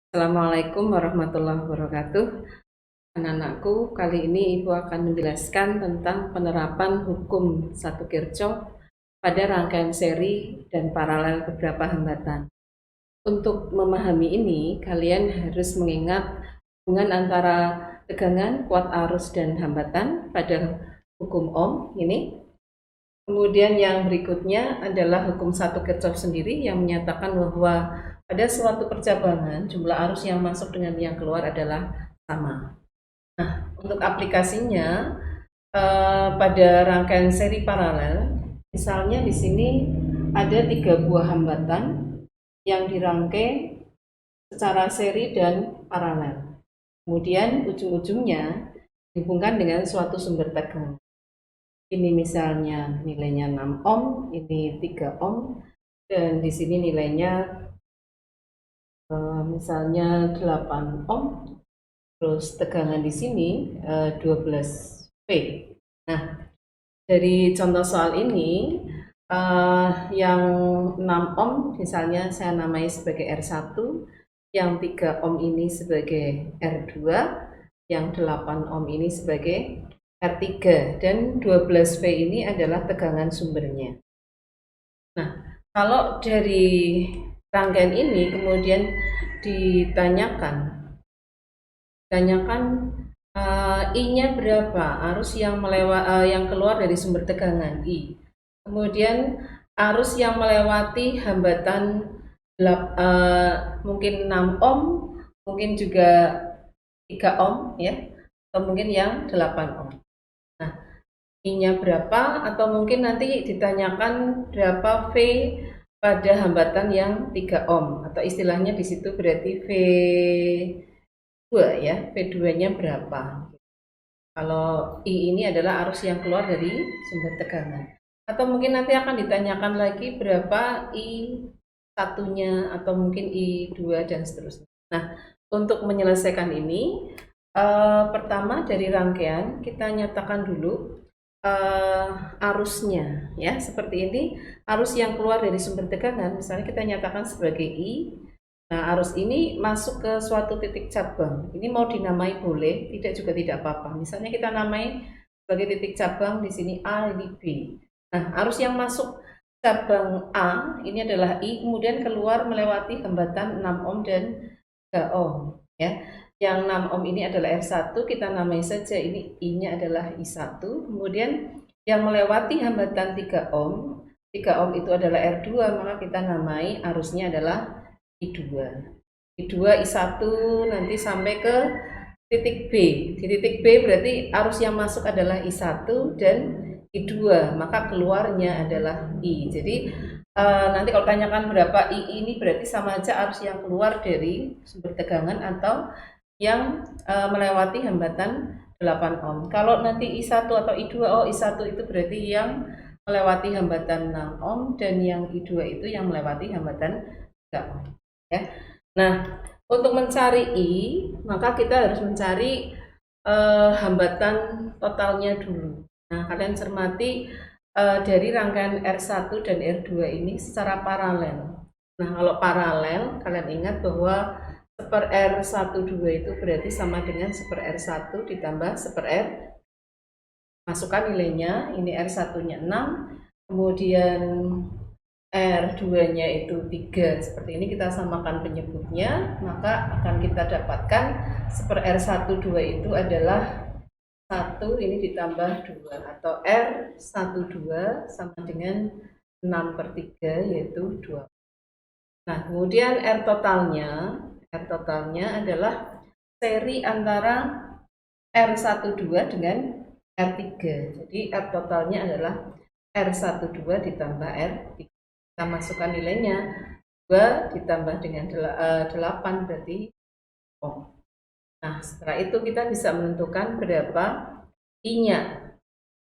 Assalamualaikum warahmatullahi wabarakatuh. Anak-anakku, kali ini Ibu akan menjelaskan tentang penerapan hukum satu kirchhoff pada rangkaian seri dan paralel beberapa hambatan. Untuk memahami ini, kalian harus mengingat hubungan antara tegangan, kuat arus, dan hambatan pada hukum Ohm ini. Kemudian yang berikutnya adalah hukum satu kirchhoff sendiri yang menyatakan bahwa pada suatu percabangan jumlah arus yang masuk dengan yang keluar adalah sama. Nah, untuk aplikasinya pada rangkaian seri paralel, misalnya di sini ada 3 buah hambatan yang dirangkai secara seri dan paralel. Kemudian ujung-ujungnya dihubungkan dengan suatu sumber tegangan. Ini misalnya nilainya 6 ohm, ini 3 ohm, dan di sini nilainya misalnya 8 ohm, terus tegangan di sini 12V. Nah, dari contoh soal ini yang 6 ohm misalnya saya namai sebagai R1, yang 3 ohm ini sebagai R2, yang 8 ohm ini sebagai R3, dan 12V ini adalah tegangan sumbernya. Nah, kalau dari rangkaian ini kemudian ditanyakan I-nya berapa, arus yang yang keluar dari sumber tegangan I. Kemudian arus yang melewati hambatan mungkin 6 ohm, mungkin juga 3 ohm ya, atau mungkin yang 8 ohm. Nah, I-nya berapa, atau mungkin nanti ditanyakan berapa V pada hambatan yang 3 ohm, atau istilahnya di situ berarti V2 ya, V2-nya berapa. Kalau I ini adalah arus yang keluar dari sumber tegangan. Atau mungkin nanti akan ditanyakan lagi berapa I1-nya, atau mungkin I2 dan seterusnya. Nah, untuk menyelesaikan ini, pertama dari rangkaian kita nyatakan dulu arusnya ya, seperti ini. Arus yang keluar dari sumber tegangan misalnya kita nyatakan sebagai I. Nah, arus ini masuk ke suatu titik cabang. Ini mau dinamai boleh, tidak juga tidak apa-apa. Misalnya kita namai sebagai titik cabang di sini A, ini B. Nah, arus yang masuk cabang A ini adalah I, kemudian keluar melewati hambatan 6 ohm dan 3 ohm ya. Yang 6 ohm ini adalah R1, kita namai saja ini I-nya adalah I1. Kemudian yang melewati hambatan 3 ohm, 3 ohm itu adalah R2, maka kita namai arusnya adalah I2. I2, I1 nanti sampai ke titik B. Di titik B berarti arus yang masuk adalah I1 dan I2, maka keluarnya adalah I. Jadi nanti kalau tanyakan berapa I ini berarti sama aja arus yang keluar dari sumber tegangan atau yang melewati hambatan 8 ohm. Kalau nanti I1 atau I2, oh I1 itu berarti yang melewati hambatan 6 ohm, dan yang I2 itu yang melewati hambatan 3 ohm. Ya. Nah, untuk mencari I, maka kita harus mencari hambatan totalnya dulu. Nah, kalian cermati dari rangkaian R1 dan R2 ini secara paralel. Nah, kalau paralel, kalian ingat bahwa seper R12 itu berarti sama dengan seper R1 ditambah seper R. Masukkan nilainya, ini R1-nya 6, kemudian R2-nya itu 3. Seperti ini kita samakan penyebutnya, maka akan kita dapatkan seper R12 itu adalah 1 ini ditambah 2, atau R12 sama dengan 6/3 yaitu 2. Nah, kemudian R totalnya adalah seri antara R12 dengan R3. Jadi R totalnya adalah R12 ditambah R3. Kita masukkan nilainya, 2 ditambah dengan 8 berarti ohm. Nah, setelah itu kita bisa menentukan berapa I-nya.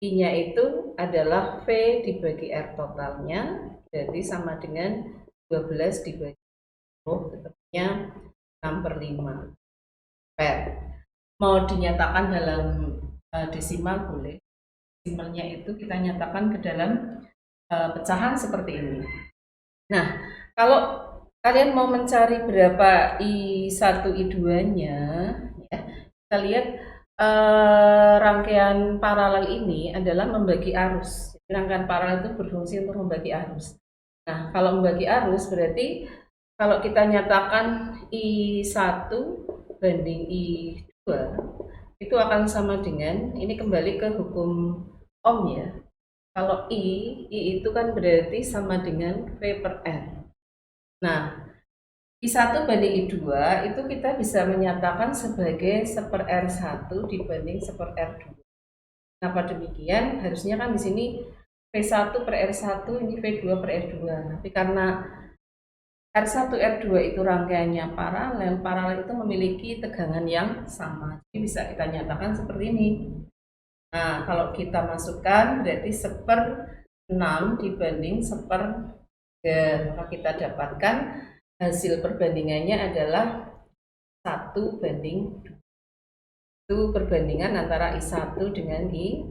I-nya itu adalah V dibagi R totalnya, berarti sama dengan 12 dibagi 10, ketemunya 6/5. Mau dinyatakan dalam desimal boleh. Desimalnya itu kita nyatakan ke dalam pecahan seperti ini. Nah, kalau kalian mau mencari berapa I1 I2-nya ya. Kita lihat rangkaian paralel ini adalah membagi arus. Jadi, rangkaian paralel itu berfungsi untuk membagi arus. Nah, kalau membagi arus berarti kalau kita nyatakan I1 banding I2 itu akan sama dengan, ini kembali ke hukum Ohm ya. Kalau I itu kan berarti sama dengan V per R. Nah, I1 banding I2 itu kita bisa menyatakan sebagai 1/R1 dibanding 1/R2. Kenapa demikian? Harusnya kan di sini V1 per R1, ini V2 per R2. Tapi karena R1, R2 itu rangkaiannya paralel, paralel itu memiliki tegangan yang sama. Jadi bisa kita nyatakan seperti ini. Nah, kalau kita masukkan berarti 1/6 dibanding 1/3. Maka kita dapatkan hasil perbandingannya adalah 1 banding 2. Itu perbandingan antara I1 dengan I.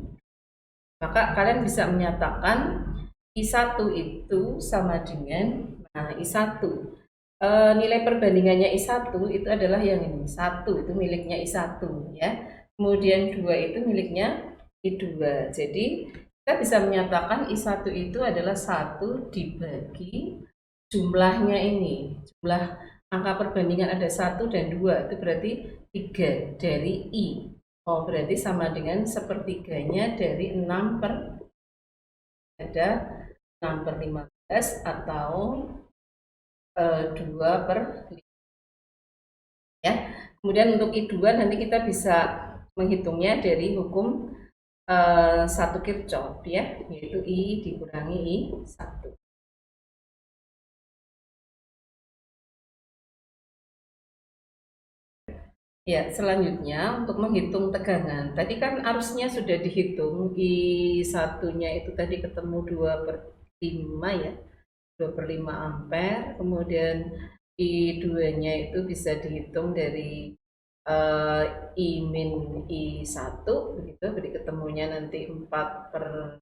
Maka kalian bisa menyatakan I1 itu sama dengan, nah I1 nilai perbandingannya I1 itu adalah yang ini, 1 itu miliknya I1 ya. Kemudian 2 itu miliknya I2. Jadi kita bisa menyatakan I1 itu adalah 1 dibagi jumlahnya ini, jumlah angka perbandingan ada 1 dan 2, itu berarti 3 dari I. Oh, berarti sama dengan 1/3 dari 6 per, ada 6 per 15 atau 2 per 5 ya. Kemudian untuk I2 nanti kita bisa menghitungnya dari hukum 1 Kirchhoff ya, yaitu I dikurangi I1. Ya, selanjutnya untuk menghitung tegangan. Tadi kan arusnya sudah dihitung, I1-nya itu tadi ketemu 2/5 ya, 2/5 ampere. Kemudian I2-nya itu bisa dihitung dari I min I1 begitu, jadi ketemunya nanti 4/5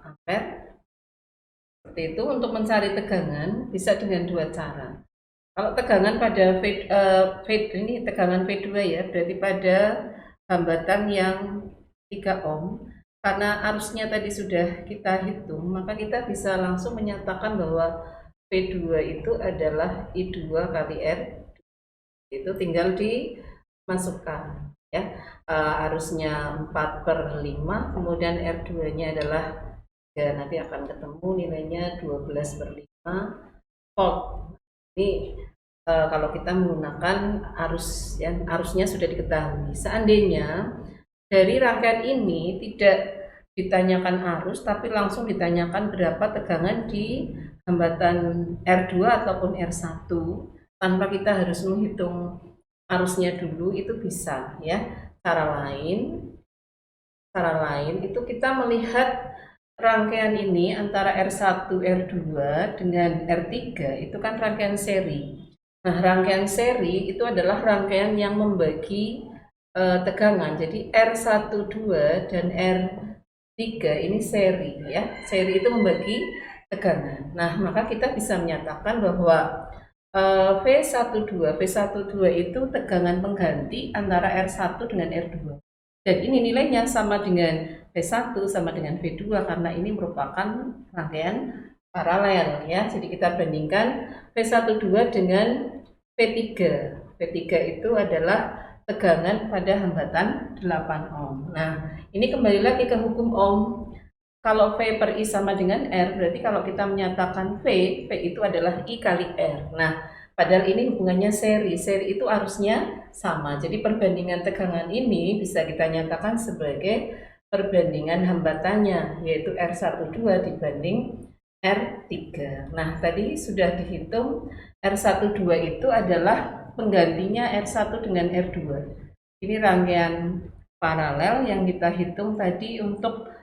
ampere. Seperti itu. Untuk mencari tegangan bisa dengan dua cara. Kalau tegangan pada ini tegangan V2 ya, berarti pada hambatan yang 3 ohm. Karena arusnya tadi sudah kita hitung, maka kita bisa langsung menyatakan bahwa V2 itu adalah I2 kali R. Itu tinggal dimasukkan ya. Arusnya 4/5, kemudian R2-nya adalah ya, nanti akan ketemu nilainya 12/5 volt. Ini kalau kita menggunakan arus ya, arusnya sudah diketahui. Seandainya dari rangkaian ini tidak ditanyakan arus tapi langsung ditanyakan berapa tegangan di hambatan R2 ataupun R1 tanpa kita harus menghitung arusnya dulu, itu bisa ya. Cara lain itu kita melihat rangkaian ini antara R1, R2 dengan R3 itu kan rangkaian seri. Nah, rangkaian seri itu adalah rangkaian yang membagi tegangan. Jadi R12 dan R3 ini seri ya. Seri itu membagi tegangan. Nah, maka kita bisa menyatakan bahwa V12 itu tegangan pengganti antara R1 dengan R2. Dan ini nilainya sama dengan V1 sama dengan V2 karena ini merupakan rangkaian paralel ya. Jadi kita bandingkan V12 dengan V3. V3 itu adalah tegangan pada hambatan 8 ohm. Nah, ini kembali lagi ke hukum Ohm. Kalau V per I sama dengan R, berarti kalau kita menyatakan V itu adalah I kali R. Nah, padahal ini hubungannya seri. Seri itu arusnya sama. Jadi perbandingan tegangan ini bisa kita nyatakan sebagai perbandingan hambatannya, yaitu R12 dibanding R3. Nah, tadi sudah dihitung R12 itu adalah penggantinya R1 dengan R2. Ini rangkaian paralel yang kita hitung tadi. Untuk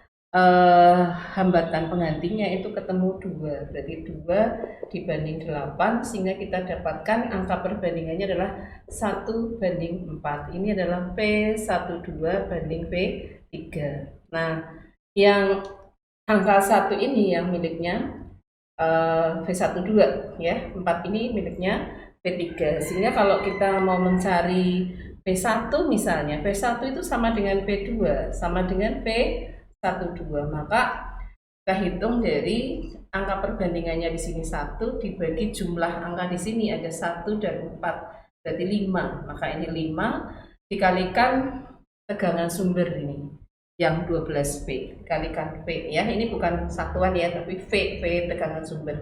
hambatan penggantinya itu ketemu 2, berarti 2 dibanding 8, sehingga kita dapatkan angka perbandingannya adalah 1/4. Ini adalah P12 banding P3. Nah, yang angka 1 ini yang miliknya V12 ya. 4 ini miliknya V3. Sehingga kalau kita mau mencari V1 misalnya, V1 itu sama dengan V2, sama dengan V12. Maka kita hitung dari angka perbandingannya di sini 1 dibagi jumlah angka di sini ada 1 dan 4, berarti 5. Maka ini 5 dikalikan tegangan sumber ini yang 12V dikalikan V ya. Ini bukan satuan ya, tapi V tegangan sumber.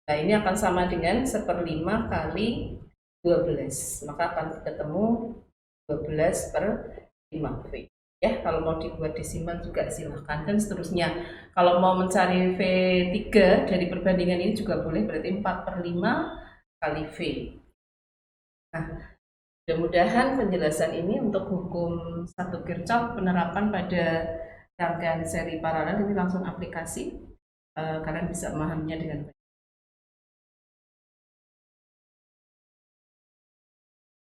Nah, ini akan sama dengan 1/5 kali 12. Maka akan ketemu 12/5V. Ya, kalau mau dibuat desimal juga silahkan, dan seterusnya. Kalau mau mencari V3 dari perbandingan ini juga boleh, berarti 4/5 kali V. Nah, mudah-mudahan penjelasan ini untuk hukum 1 Kirchhoff penerapan pada rangkaian seri paralel ini langsung aplikasi, kalian bisa memahaminya dengan baik.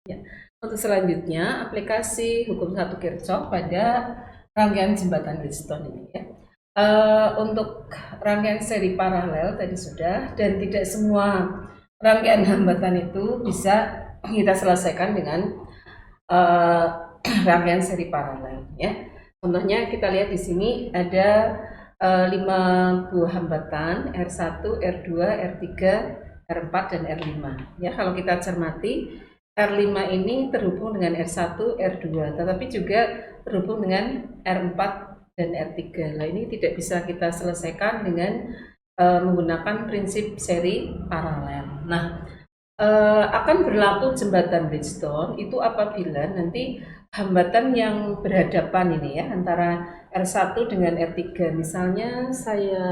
Ya. Untuk selanjutnya, aplikasi hukum 1 Kirchhoff pada rangkaian jembatan Wheatstone ini ya. Untuk rangkaian seri paralel tadi sudah, dan tidak semua rangkaian hambatan itu bisa kita selesaikan dengan rangkaian seri paralel ya. Contohnya kita lihat di sini ada 5 buah hambatan R1, R2, R3, R4 dan R5 ya. Kalau kita cermati, R5 ini terhubung dengan R1, R2, tetapi juga terhubung dengan R4 dan R3. Nah, ini tidak bisa kita selesaikan dengan menggunakan prinsip seri paralel. Nah, akan berlaku jembatan Wheatstone itu apabila nanti hambatan yang berhadapan ini ya, antara R1 dengan R3. Misalnya saya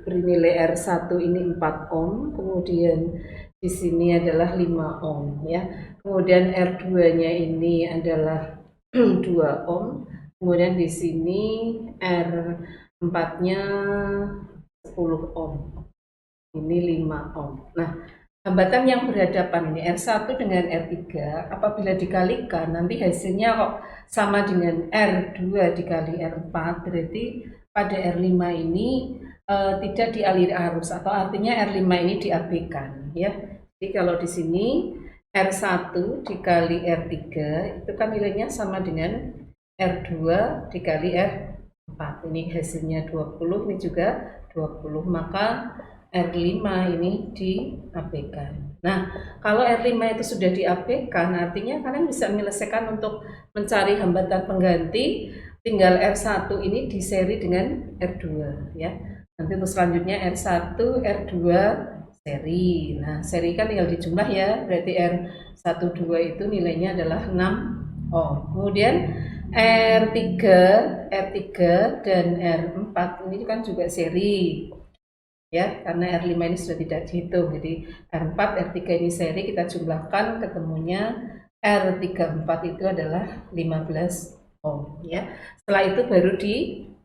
beri nilai R1 ini 4 ohm, kemudian di sini adalah 5 ohm ya. Kemudian R2-nya ini adalah 2 ohm. Kemudian di sini R4-nya 10 ohm. Ini 5 ohm. Nah, hambatan yang berhadapan ini R1 dengan R3 apabila dikalikan nanti hasilnya kok sama dengan R2 dikali R4, berarti pada R5 ini tidak dialiri arus, atau artinya R5 ini diabaikan ya. Jadi kalau di sini R1 dikali R3 itu kan nilainya sama dengan R2 dikali R4. Ini hasilnya 20, ini juga 20, maka R5 ini diabaikan. Nah, kalau R5 itu sudah diabaikan, artinya kalian bisa menyelesaikan untuk mencari hambatan pengganti, tinggal R1 ini diseri dengan R2 ya. Nanti untuk selanjutnya R1, R2 seri. Nah, seri kan tinggal dijumlah ya, berarti R12 itu nilainya adalah 6 ohm. Kemudian R3 dan R4 ini kan juga seri ya, karena R5 ini sudah tidak dihitung. Jadi R4, R3 ini seri, kita jumlahkan ketemunya R34 itu adalah 15 ohm ya. Setelah itu baru di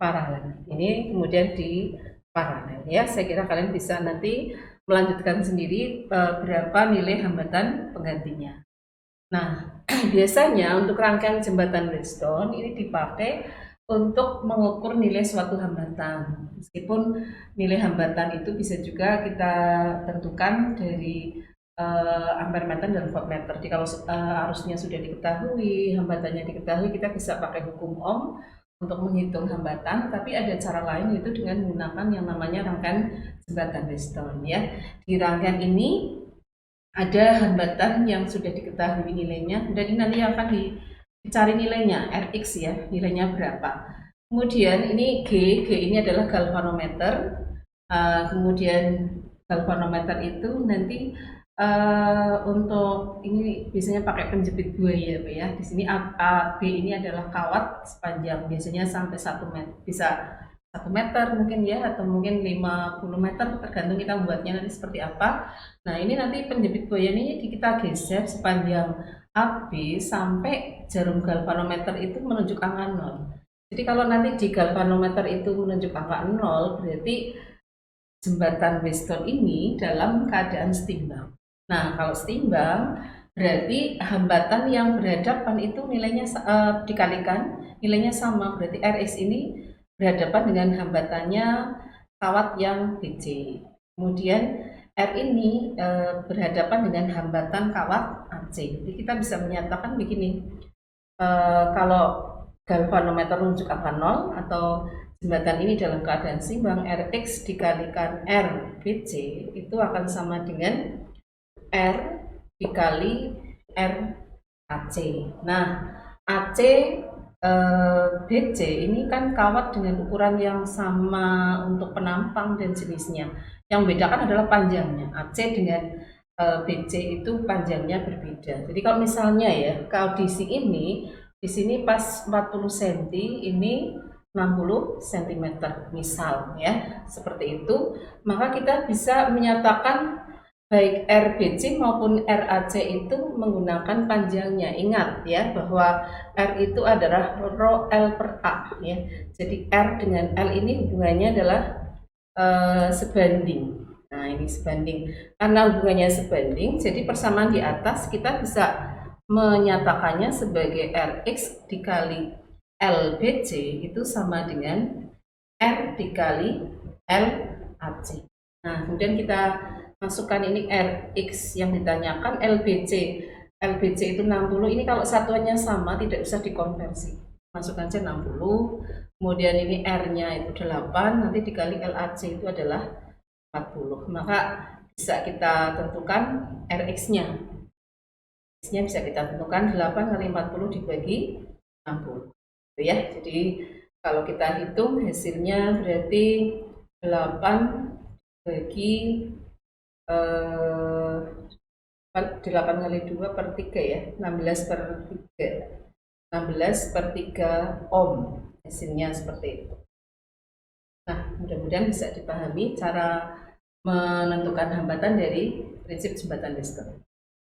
paralel. Ini kemudian di paralel ya. Saya kira kalian bisa nanti melanjutkan sendiri berapa nilai hambatan penggantinya. Nah, biasanya untuk rangkaian jembatan Wheatstone ini dipakai untuk mengukur nilai suatu hambatan. Meskipun nilai hambatan itu bisa juga kita tentukan dari ampere meter dan voltmeter. Jadi kalau arusnya sudah diketahui, hambatannya diketahui, kita bisa pakai hukum Ohm untuk menghitung hambatan, tapi ada cara lain, yaitu dengan menggunakan yang namanya rangkaian jembatan Wheatstone ya. Di rangkaian ini ada hambatan yang sudah diketahui nilainya, dan ini nanti akan dicari nilainya Rx ya, nilainya berapa. Kemudian ini G ini adalah galvanometer. Kemudian galvanometer itu nanti untuk ini biasanya pakai penjepit buaya ya. Di sini B ini adalah kawat sepanjang biasanya sampai 1 meter, bisa 1 meter mungkin ya, atau mungkin 50 meter, tergantung kita membuatnya nanti seperti apa. Nah, ini nanti penjepit buaya ini kita geser sepanjang AB sampai jarum galvanometer itu menunjuk angka 0. Jadi kalau nanti di galvanometer itu menunjuk angka 0, berarti jembatan Wheatstone ini dalam keadaan setimbang. Nah, kalau setimbang berarti hambatan yang berhadapan itu nilainya dikalikan, nilainya sama, berarti Rx ini berhadapan dengan hambatannya kawat yang BC. Kemudian R ini berhadapan dengan hambatan kawat AC. Jadi kita bisa menyatakan begini, kalau galvanometer menunjuk angka 0 atau jembatan ini dalam keadaan seimbang, Rx dikalikan R BC itu akan sama dengan R dikali R AC. Nah, AC BC ini kan kawat dengan ukuran yang sama untuk penampang dan jenisnya. Yang membedakan adalah panjangnya. AC dengan BC itu panjangnya berbeda. Jadi kalau misalnya ya, kalau di sini pas 40 cm, ini 60 cm misal ya, seperti itu, maka kita bisa menyatakan baik RBC maupun RAC itu menggunakan panjangnya. Ingat ya bahwa R itu adalah rho L per A ya. Jadi R dengan L ini hubungannya adalah sebanding. Nah, ini sebanding. Karena hubungannya sebanding, jadi persamaan di atas kita bisa menyatakannya sebagai Rx dikali LBC itu sama dengan R dikali LAC. Nah, kemudian kita masukkan ini Rx yang ditanyakan, LBC. LBC itu 60, ini kalau satuannya sama tidak usah dikonversi. Masukkan saja 60, kemudian ini R-nya itu 8, nanti dikali LAC itu adalah 40. Maka bisa kita tentukan Rx-nya. Rx-nya bisa kita tentukan 8 kali 40 dibagi 60. Ya, jadi kalau kita hitung hasilnya berarti 8 bagi 8 kali 2 per 3 ya, 16 per 3, 16 per 3 ohm, hasilnya seperti itu. Nah, mudah-mudahan bisa dipahami cara menentukan hambatan dari prinsip jembatan Weston.